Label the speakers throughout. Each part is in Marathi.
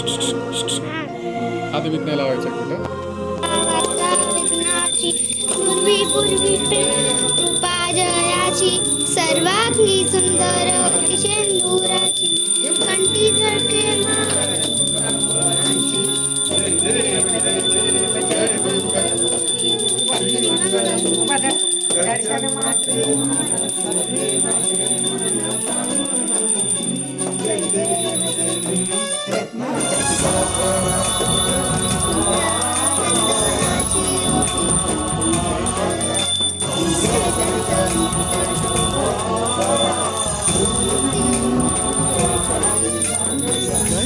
Speaker 1: आधी बीत नाही लावायचं कुठं.
Speaker 2: पूर्वी पूर्वी कृपा जयाची सर्वांगी सुंदर शेंदुराची कंठी झळके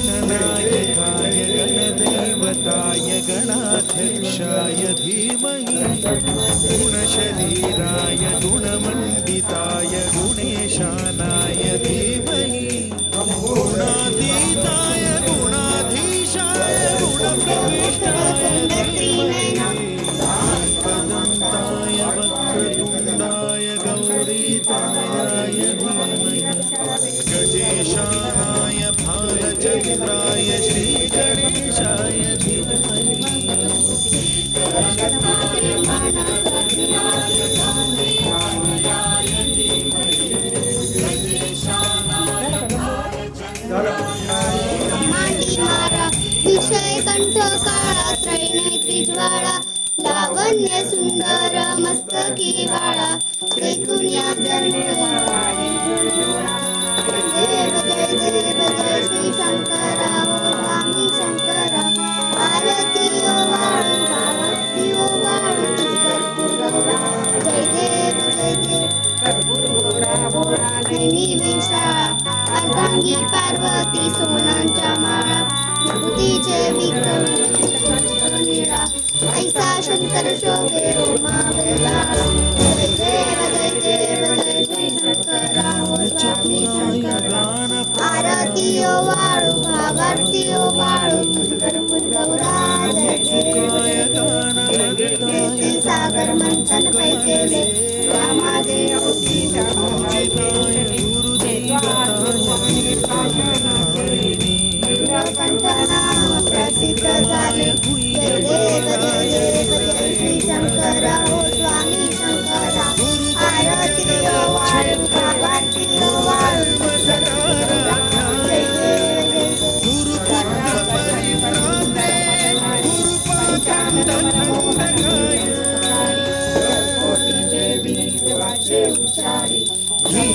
Speaker 3: गणनायकाय गणदैवताय गणाध्यक्षाय धीमहि गुणशरीराय गुणमण्डिताय गुणेशानाय धीमहि गुणातीताय गुणाधीशाय गुणप्रविष्टाय धीमहि एकदन्ताय वक्रतुण्डाय गौरीतनयाय धीमहि गजेशानाय भालचन्द्राय श्रीगणेशाय धीमहि
Speaker 2: विषय कंठ काळा त्रैनेत्री ज्वाळा लावण्य सुंदर मस्तकी वाळा ऐकून या देव जय देव जय श्री शंकरा हो स्वामी शंकरा आरती ओ वाळू आरती ओ वाळू कर्पूर गौरा जय देव कर्पूर गौरा भोळा नैनी विशाळा अर्धांगी पार्वती सोनांच्या माळा विभूतीचे विक्रम नीळा ऐसा शंकर शोभे उमा वेला जय देव जय श्री शंकरा हो स्वामी शंकरा आरती ओ वाळू भावारती ओ वाळू कर्पूर गौरा जय देव सागर मंथन पैकेले रामाजे कंठनाम प्रसिद्ध झाले जय देव जय श्री शंकरा हो स्वामी शंकरा आरती ओ वाळू भावारती ओ वाळू जय देव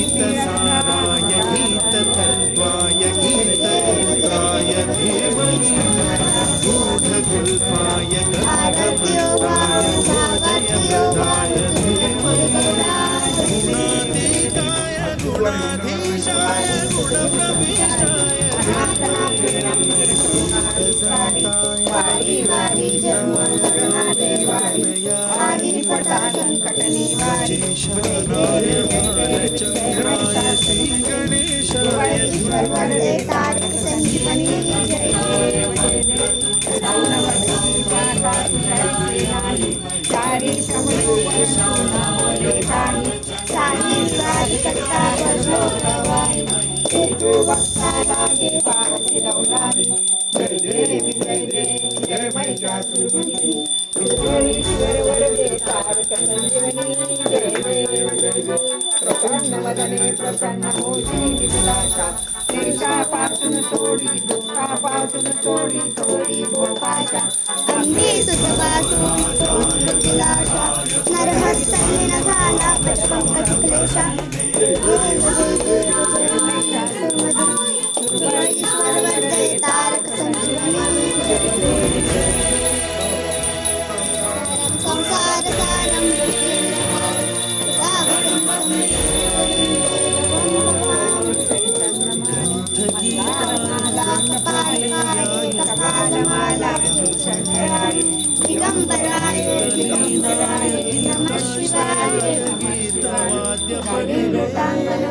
Speaker 3: गीतसाराय गीततत्त्वाय गीतपुत्राय धीमहि गूढगुल्फाय गन्धपुत्राय जयप्रदाय धीमहि गुणातीताय गुणाधीशाय गुणप्रविष्टाय गजेशानाय भालचन्द्राय श्रीगणेशाय धीमहि
Speaker 2: तारक संजीवनी जय जय महिषासुरमर्दिनी विघ्नेश्वर वरदे तारक संजीवनी जय देव प्रसन्न वदने प्रसन्न होशी विलासा क्लेशापासून सोडी दुःखापासून सोडी सोडी भोपाशा अंगी सुखपासून विलासा नरहस्तहीन झाला पंकज क्लेशा ईश्वर वरदे तारक संजीवनी संसार सारं दिगंबराय नमः शिवाय
Speaker 3: गीतवाद्य परिवेतांगन